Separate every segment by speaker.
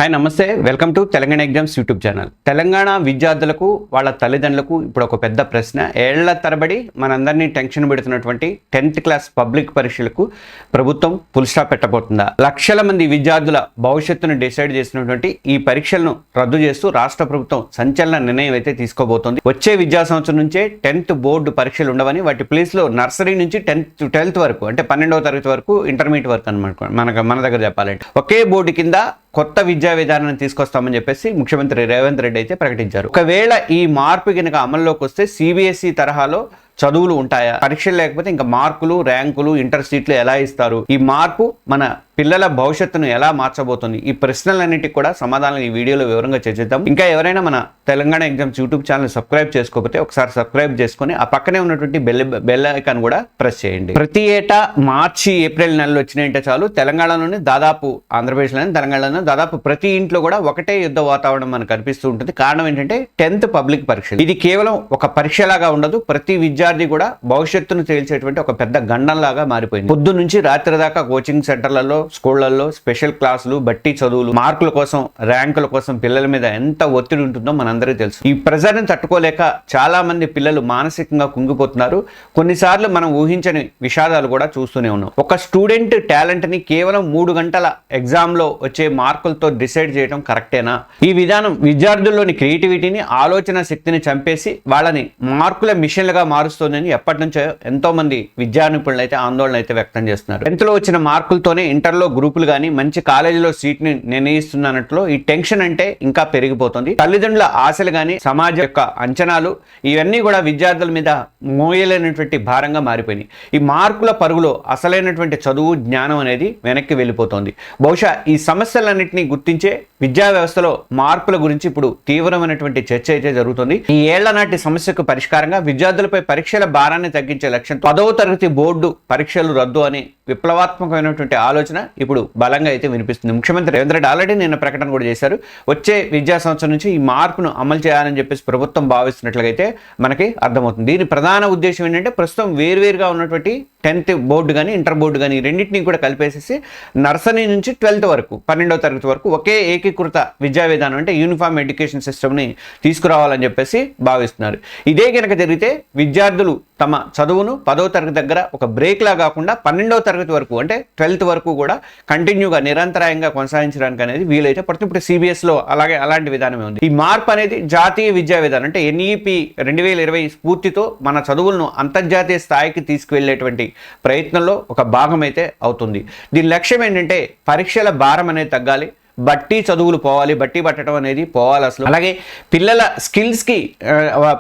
Speaker 1: Hi నమస్తే, welcome to Telangana exams YouTube channel. Telangana విద్యార్థులకు వాళ్ళ తల్లిదండ్రులకు ఇప్పుడు ఒక పెద్ద ప్రశ్న. ఏళ్ల తరబడి మనందరినీ టెన్షన్ పెడుతున్నటువంటి 10th క్లాస్ పబ్లిక్ పరీక్షలకు ప్రభుత్వం ఫుల్ స్టాప్ పెట్టబోతుందా? లక్షల మంది విద్యార్థుల భవిష్యత్తును డిసైడ్ చేసినటువంటి ఈ పరీక్షలను రద్దు చేస్తూ రాష్ట్ర ప్రభుత్వం సంచలన నిర్ణయం అయితే తీసుకోబోతోంది. వచ్చే విద్యా సంవత్సరం నుంచే 10th బోర్డు పరీక్షలు ఉండవని, వాటి ప్లేస్లో నర్సరీ నుంచి 12th వరకు అంటే 12వ తరగతి వరకు ఇంటర్మీడియట్ వరకు అనమాట మన దగ్గర చెప్పాలంటే ఒకే బోర్డు కింద కొత్త విద్యా విధానాన్ని తీసుకొస్తామని చెప్పేసి ముఖ్యమంత్రి రేవంత్ రెడ్డి అయితే ప్రకటించారు. ఒకవేళ ఈ మార్పు కనుక అమల్లోకి వస్తే సిబిఎస్ఈ తరహాలో చదువులు ఉంటాయా? పరీక్షలు లేకపోతే ఇంకా మార్కులు, ర్యాంకులు, ఇంటర్ సీట్లు ఎలా ఇస్తారు? ఈ మార్పు మన పిల్లల భవిష్యత్తును ఎలా మార్చబోతుంది? ఈ ప్రశ్నలన్నింటికి కూడా సమాధానాలు ఈ వీడియోలో వివరంగా చర్చిద్దాం. ఇంకా ఎవరైనా మన Telangana exams YouTube channel subscribe చేసుకోకపోతే ఒకసారి సబ్స్క్రైబ్ చేసుకుని ఆ పక్కనే ఉన్నటువంటి బెల్ ఐకాన్ కూడా ప్రెస్ చేయండి. ప్రతి ఏటా మార్చి, ఏప్రిల్ నెలలు వచ్చినాయంటే చాలు తెలంగాణలోని దాదాపు ఆంధ్రప్రదేశ్లోని తెలంగాణలో దాదాపు ప్రతి ఇంట్లో కూడా ఒకటే యుద్ధ వాతావరణం మనకు కనిపిస్తూ ఉంటుంది. కారణం ఏంటంటే 10th పబ్లిక్ పరీక్షలు. ఇది కేవలం ఒక పరీక్షలాగా ఉండదు, ప్రతి విద్యార్థి కూడా భవిష్యత్తును తేల్చేటువంటి ఒక పెద్ద గండంలాగా మారిపోయింది. పొద్దు నుంచి రాత్రి దాకా కోచింగ్ సెంటర్లలో, స్కూళ్లలో స్పెషల్ క్లాసులు, బట్టి చదువులు, మార్కుల కోసం, ర్యాంకుల కోసం పిల్లల మీద ఎంత ఒత్తిడి ఉంటుందో మనందరికీ తెలుసు. ఈ ప్రెజర్ని తట్టుకోలేక చాలా మంది పిల్లలు మానసికంగా కుంగిపోతున్నారు. కొన్నిసార్లు మనం ఊహించని విషాదాలు కూడా చూస్తూనే ఉన్నాం. ఒక స్టూడెంట్ టాలెంట్ ని కేవలం 3 గంటల ఎగ్జామ్ లో వచ్చే మార్కులతో డిసైడ్ చేయడం కరెక్టేనా? ఈ విధానం విద్యార్థుల్లోని క్రియేటివిటీని, ఆలోచన శక్తిని చంపేసి వాళ్ళని మార్కుల మిషన్లుగా మారుస్తోందని ఎప్పటి నుంచో ఎంతో మంది విద్యా నిపుణులు అయితే ఆందోళన అయితే వ్యక్తం చేస్తున్నారు. 10th లో వచ్చిన మార్కులతోనే ఇంటర్లో గ్రూపులు కానీ, మంచి కాలేజీలో సీట్ ని నిర్ణయిస్తున్నట్లు ఈ టెన్షన్ అంటే ఇంకా పెరిగిపోతుంది. తల్లిదండ్రుల ఆశలు కానీ, సమాజం యొక్క అంచనాలు ఇవన్నీ కూడా విద్యార్థుల మీద మోయలేనటువంటి భారంగా మారిపోయినాయి. ఈ మార్కుల పరుగులో అసలైనటువంటి చదువు, జ్ఞానం అనేది వెనక్కి వెళ్ళిపోతుంది. బహుశా ఈ సమస్యలన్నింటినీ గుర్తించే విద్యా వ్యవస్థలో మార్పుల గురించి ఇప్పుడు తీవ్రమైనటువంటి చర్చ అయితే జరుగుతుంది. ఈ ఏళ్ల నాటి సమస్యకు పరిష్కారంగా విద్యార్థులపై పరీక్షల భారాన్ని తగ్గించే లక్ష్యంతో 10వ తరగతి బోర్డు పరీక్షలు రద్దు అని విప్లవాత్మకమైనటువంటి ఆలోచన ఇప్పుడు బలంగా అయితే వినిపిస్తుంది. ముఖ్యమంత్రి రేవంత్ రెడ్డి ఆల్రెడీ నిన్న ప్రకటన కూడా చేశారు. వచ్చే విద్యా సంవత్సరం నుంచి ఈ మార్పును అమలు చేయాలని చెప్పేసి ప్రభుత్వం భావిస్తున్నట్లుగా అయితే మనకి అర్థమవుతుంది. దీని ప్రధాన ఉద్దేశం ఏంటంటే ప్రస్తుతం వేరువేరుగా ఉన్నటువంటి 10th బోర్డు కానీ, ఇంటర్ బోర్డు కానీ రెండింటినీ కూడా కలిపేసేసి నర్సరీ నుంచి 12th వరకు, 12వ తరగతి వరకు ఒకే ఏకీకృత విద్యా విధానం అంటే యూనిఫామ్ ఎడ్యుకేషన్ సిస్టమ్ని తీసుకురావాలని చెప్పేసి భావిస్తున్నారు. ఇదే కనుక జరిగితే విద్యార్థులు తమ చదువును 10వ తరగతి దగ్గర ఒక బ్రేక్లా కాకుండా 12వ తరగతి వరకు అంటే 12th వరకు కూడా కంటిన్యూగా నిరంతరాయంగా కొనసాగించడానికి అనేది వీలైతే పడుతుంది. ఇప్పుడు సిబిఎస్లో అలాంటి విధానమే ఉంది. ఈ మార్పు అనేది జాతీయ విద్యా విధానం అంటే ఎన్ఈపి 2020 స్ఫూర్తితో మన చదువులను అంతర్జాతీయ స్థాయికి తీసుకువెళ్ళేటువంటి ప్రయత్నంలో ఒక భాగం అయితే అవుతుంది. దీని లక్ష్యం ఏంటంటే పరీక్షల భారం అనేది తగ్గాలి, బట్టి చదువులు పోవాలి, బట్టి పట్టడం అనేది పోవాలి అసలు. అలాగే పిల్లల స్కిల్స్కి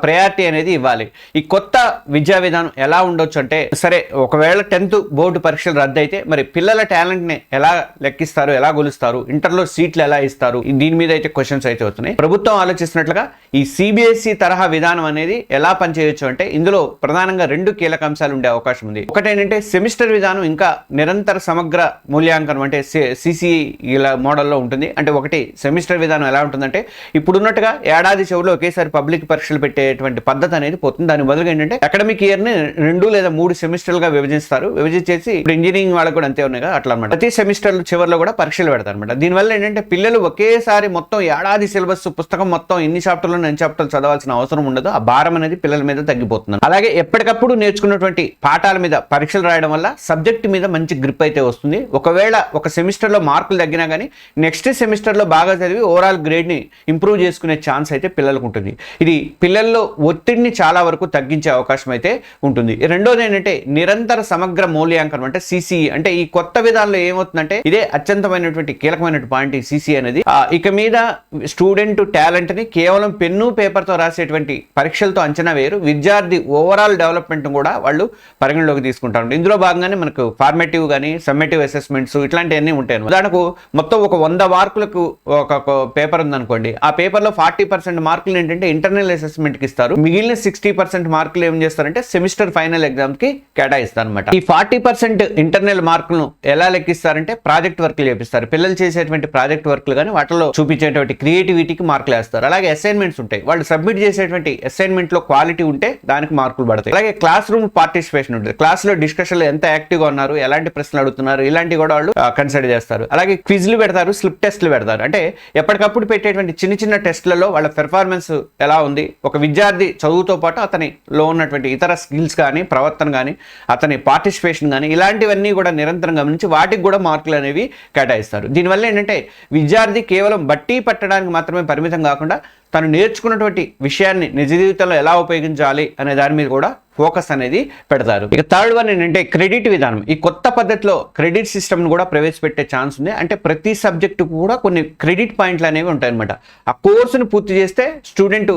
Speaker 1: ప్రయారిటీ అనేది ఇవ్వాలి. ఈ కొత్త విద్యా విధానం ఎలా ఉండొచ్చు అంటే, సరే ఒకవేళ 10th బోర్డు పరీక్షలు రద్దు అయితే మరి పిల్లల టాలెంట్ని ఎలా లెక్కిస్తారు, ఎలా కొలుస్తారు, ఇంటర్లో సీట్లు ఎలా ఇస్తారు, దీని మీద అయితే క్వశ్చన్స్ అయితే వస్తున్నాయి. ప్రభుత్వం ఆలోచిస్తున్నట్లుగా ఈ సిబిఎస్ఈ తరహా విధానం అనేది ఎలా పనిచేయొచ్చు అంటే ఇందులో ప్రధానంగా 2 కీలక అంశాలు ఉండే అవకాశం ఉంది. ఒకటేంటంటే సెమిస్టర్ విధానం ఇంకా నిరంతర సమగ్ర మూల్యాంకనం అంటే సిసిఈ ఇలా మోడల్లో ఉంటుంది. అంటే ఒకటి సెమిస్టర్ విధానం ఎలా ఉంటుందంటే ఇప్పుడున్నట్టుగా ఏడాది చివరిలో ఒకేసారి పబ్లిక్ పరీక్షలు పెట్టేటువంటి పద్ధతి అనేది పోతుంది. దాని బదులుగా ఏంటంటే అకాడమిక్ ఇయర్ ని 2 లేదా 3 సెమిస్టర్లుగా విభజిస్తారు. విభజించేసి ఇప్పుడు ఇంజనీరింగ్ వాళ్ళకు కూడా అంతే ఉన్నాయి కదా అట్లా అనమాట. ప్రతి సెమిస్టర్ చివరిలో కూడా పరీక్షలు పెడతారు అనమాట. దీనివల్ల ఏంటంటే పిల్లలు ఒకేసారి మొత్తం ఏడాది సిలబస్ పుస్తకం మొత్తం ఎన్ని చాప్టర్లు చదవాల్సిన అవసరం ఉండదు. ఆ భారం అనేది పిల్లల మీద తగ్గిపోతుంది. అలాగే ఎప్పటికప్పుడు నేర్చుకున్నటువంటి పాఠాల మీద పరీక్షలు రాయడం వల్ల సబ్జెక్ట్ మీద మంచి గ్రిప్ అయితే వస్తుంది. ఒకవేళ ఒక సెమిస్టర్ లో మార్కులు తగ్గినా కానీ నెక్స్ట్ సెమిస్టర్ లో బాగా చదివి ఓవరాల్ గ్రేడ్ ని ఇంప్రూవ్ చేసుకునే ఛాన్స్ అయితే పిల్లలకు ఉంటుంది. ఇది పిల్లల్లో ఒత్తిడిని చాలా వరకు తగ్గించే అవకాశం అయితే ఉంటుంది. రెండోది ఏంటంటే నిరంతర సమగ్ర మూల్యాంకనం అంటే సిసిఈ అంటే ఈ కొత్త విధానంలో ఏమవుతుందంటే ఇదే అత్యంతమైనటువంటి కీలకమైన పాయింట్. ఈ సిసిఈ అనేది ఇక మీద స్టూడెంట్ టాలెంట్ ని కేవలం పెన్ను పేపర్ తో రాసేటువంటి పరీక్షలతో అంచనా వేరు, విద్యార్థి ఓవరాల్ డెవలప్మెంట్ కూడా వాళ్ళు పరిగణలోకి తీసుకుంటారు. ఇందులో భాగంగానే మనకు ఫార్మేటివ్ కానీ, సమ్మేటివ్ అసెస్మెంట్స్ ఇట్లాంటివన్నీ ఉంటాయి. ఉదాహరణకు మొత్తం ఒక 100 మార్కులకు ఒక పేపర్ ఉందనుకోండి, ఆ పేపర్లో 40% మార్కులు ఏంటంటే ఇంటర్నల్ అసెస్మెంట్కి ఇస్తారు. మిగిలిన 60% మార్కులు ఏం చేస్తారంటే సెమిస్టర్ ఫైనల్ ఎగ్జామ్కి కేటాయిస్తారు అనమాట. ఈ 40% ఇంటర్నల్ మార్కులను ఎలా లెక్కిస్తారంటే ప్రాజెక్ట్ వర్క్లు చేపిస్తారు. పిల్లలు చేసేటువంటి ప్రాజెక్ట్ వర్క్లు కానీ వాటిలో చూపించేటువంటి క్రియేటివిటీకి మార్కులు వేస్తారు. అలాగే అసైన్మెంట్స్ ఉంటాయి, వాళ్ళు సబ్మిట్ చేసేటువంటి అసైన్మెంట్ లో క్వాలిటీ ఉంటే దానికి మార్కులు పడతాయి. అలాగే క్లాస్ రూమ్ పార్టిసిపేషన్ ఉంటుంది, క్లాస్ లో డిస్కషన్ లో ఎంత యాక్టివ్ గా ఉన్నారు, ఎలాంటి ప్రశ్నలు అడుగుతున్నారు, ఇలాంటివి కూడా వాళ్ళు కన్సిడర్ చేస్తారు. అలాగే క్విజ్లు పెడతారు, స్లిప్ టెస్ట్లు పెడతారు. అంటే ఎప్పటికప్పుడు పెట్టేటువంటి చిన్న చిన్న టెస్ట్లలో వాళ్ళ పెర్ఫార్మెన్స్ ఎలా ఉంది, ఒక విద్యార్థి చదువుతో పాటు అతనిలో ఉన్నటువంటి ఇతర స్కిల్స్ కానీ, ప్రవర్తన కానీ, అతని పార్టిసిపేషన్ కానీ, ఇలాంటివన్నీ కూడా నిరంతరం గమనించి వాటికి కూడా మార్కులు అనేవి కేటాయిస్తారు. దీనివల్ల ఏంటంటే విద్యార్థి కేవలం బట్టి పట్టడానికి మాత్రమే పరిమితం కాకుండా తను నేర్చుకున్నటువంటి విషయాన్ని నిజ జీవితంలో ఎలా ఉపయోగించాలి అనే దాని మీద కూడా ఫోకస్ అనేది పెడతారు. ఇక థర్డ్ వన్ ఏంటంటే క్రెడిట్ విధానం. ఈ కొత్త పద్ధతిలో క్రెడిట్ సిస్టమ్ను కూడా ప్రవేశపెట్టే ఛాన్స్ ఉంది. అంటే ప్రతి సబ్జెక్టు కూడా కొన్ని క్రెడిట్ పాయింట్లు అనేవి ఉంటాయన్నమాట. ఆ కోర్సును పూర్తి చేస్తే స్టూడెంట్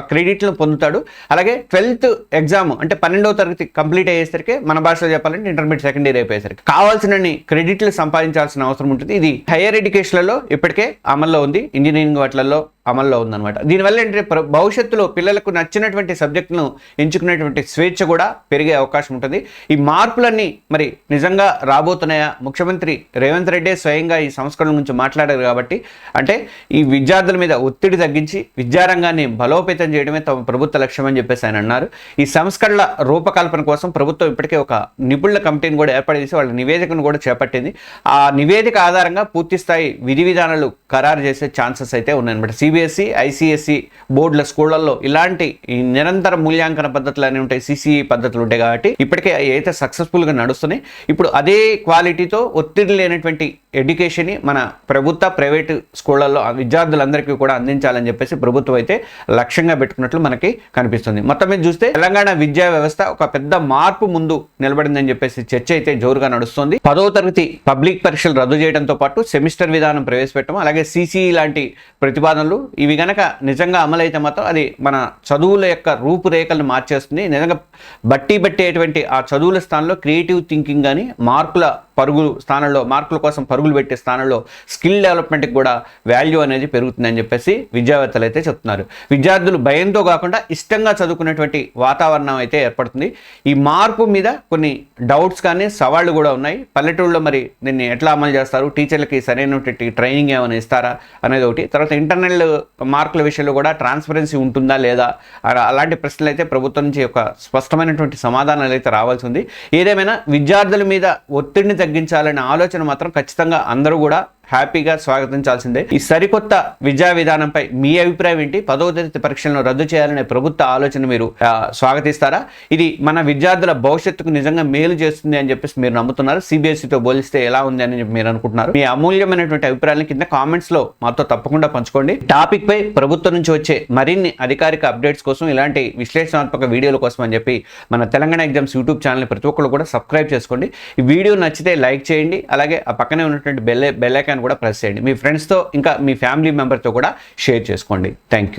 Speaker 1: క్రెడిట్లను పొందుతాడు. అలాగే 12th ఎగ్జామ్ అంటే 12వ తరగతి కంప్లీట్ అయ్యేసరికి, మన భాషలో చెప్పాలంటే ఇంటర్మీడియట్ సెకండ్ ఇయర్ అయిపోయేసరికి కావాల్సినన్ని క్రెడిట్లు సంపాదించాల్సిన అవసరం ఉంటుంది. ఇది హైయర్ ఎడ్యుకేషన్లలో ఇప్పటికే అమల్లో ఉంది, ఇంజనీరింగ్ వాటిలలో అమల్లో ఉందన్నమాట. దీనివల్ల ఏంటంటే భవిష్యత్తులో పిల్లలకు నచ్చినటువంటి సబ్జెక్టును ఎంచుకునేటువంటి స్వేచ్ఛ కూడా పెరిగే అవకాశం ఉంటుంది. ఈ మార్పులన్నీ మరి నిజంగా రాబోతున్నాయా? ముఖ్యమంత్రి రేవంత్ రెడ్డి స్వయంగా ఈ సంస్కరణ గురించి మాట్లాడారు కాబట్టి, అంటే ఈ విద్యార్థుల మీద ఒత్తిడి తగ్గించి విద్యారంగాన్ని బలోపేతం చేయడమే తమ ప్రభుత్వ లక్ష్యం అని చెప్పేసి ఆయన అన్నారు. ఈ సంస్కరణల రూపకల్పన కోసం ప్రభుత్వం ఇప్పటికే ఒక నిపుణుల కమిటీని కూడా ఏర్పాటు చేసి వాళ్ళ నివేదికను కూడా చేపట్టింది. ఆ నివేదిక ఆధారంగా పూర్తి స్థాయి విధి విధానాలు ఖరారు చేసే ఛాన్సెస్ అయితే ఉన్నాయన్నమాట. సిబిఎస్ఈ, ఐసిఎస్ఈ బోర్డుల స్కూళ్లలో ఇలాంటి నిరంతర మూల్యాంకన పద్ధతులు అనేవి ఉంటాయి, సిసిఈ పద్ధతులు ఉంటాయి. కాబట్టి ఇప్పటికే అయితే సక్సెస్ఫుల్గా నడుస్తున్నాయి. ఇప్పుడు అదే క్వాలిటీతో ఒత్తిడి లేనటువంటి ఎడ్యుకేషన్ని మన ప్రభుత్వ ప్రైవేటు స్కూళ్లలో విద్యార్థులందరికీ కూడా అందించాలని చెప్పేసి ప్రభుత్వం అయితే లక్ష్యంగా పెట్టుకున్నట్లు మనకి కనిపిస్తుంది. మొత్తం మీద చూస్తే తెలంగాణ విద్యా వ్యవస్థ ఒక పెద్ద మార్పు ముందు నిలబడిందని చెప్పేసి చర్చ అయితే జోరుగా నడుస్తుంది. 10వ తరగతి పబ్లిక్ పరీక్షలు రద్దు చేయడంతో పాటు సెమిస్టర్ విధానం ప్రవేశపెట్టడం, అలాగే సిసిఈ లాంటి ప్రతిపాదనలు ఇవి గనక నిజంగా అమలైతే మాత్రం అది మన చదువుల యొక్క రూపురేఖలను మార్చేస్తుంది. నిజంగా బట్టేటువంటి ఆ చదువుల స్థానంలో క్రియేటివ్ థింకింగ్ కానీ, మార్కుల కోసం పరుగులు పెట్టే స్థానంలో స్కిల్ డెవలప్మెంట్కి కూడా వాల్యూ అనేది పెరుగుతుందని చెప్పేసి విద్యావేత్తలు అయితే చెప్తున్నారు. విద్యార్థులు భయంతో కాకుండా ఇష్టంగా చదువుకునేటువంటి వాతావరణం అయితే ఏర్పడుతుంది. ఈ మార్పు మీద కొన్ని డౌట్స్ కానీ, సవాళ్లు కూడా ఉన్నాయి. పల్లెటూళ్ళలో మరి దీన్ని ఎట్లా అమలు చేస్తారు, టీచర్లకి సరైనటువంటి ట్రైనింగ్ ఏమైనా ఇస్తారా అనేది ఒకటి. తర్వాత ఇంటర్నల్ మార్కుల విషయంలో కూడా ట్రాన్స్పరెన్సీ ఉంటుందా లేదా, అలాంటి ప్రశ్నలు అయితే ప్రభుత్వం నుంచి ఒక స్పష్టమైనటువంటి సమాధానాలు అయితే రావాల్సి ఉంది. ఏదేమైనా విద్యార్థుల మీద ఒత్తిడిని తగ్గించాలనే ఆలోచన మాత్రం ఖచ్చితంగా అందరూ కూడా హ్యాపీగా స్వాగతించాల్సిందే. ఈ సరికొత్త విద్యా విధానంపై మీ అభిప్రాయం ఏంటి? 10వ తరగతి పరీక్షలను రద్దు చేయాలనే ప్రభుత్వ ఆలోచన మీరు స్వాగతిస్తారా? ఇది మన విద్యార్థుల భవిష్యత్తుకు నిజంగా మేలు చేస్తుంది అని చెప్పేసి మీరు నమ్ముతున్నారు? సిబిఎస్ఈతో పోలిస్తే ఎలా ఉంది అని మీరు అనుకుంటున్నారు? మీ అమూల్యమైనటువంటి అభిప్రాయాలను కింద కామెంట్స్ లో మాతో తప్పకుండా పంచుకోండి. టాపిక్ పై ప్రభుత్వం నుంచి వచ్చే మరిన్ని అధికారిక అప్డేట్స్ కోసం, ఇలాంటి విశ్లేషణాత్మక వీడియోల కోసం అని చెప్పి మన తెలంగాణ ఎగ్జామ్స్ యూట్యూబ్ ఛానల్ ప్రతి ఒక్కరు కూడా సబ్స్క్రైబ్ చేసుకోండి. ఈ వీడియో నచ్చితే లైక్ చేయండి, అలాగే ఆ పక్కనే ఉన్నటువంటి బెల్ ఐకాన్ కూడా ప్రెస్ చేయండి. మీ ఫ్రెండ్స్తో ఇంకా మీ ఫ్యామిలీ మెంబర్తో కూడా షేర్ చేసుకోండి. Thank you.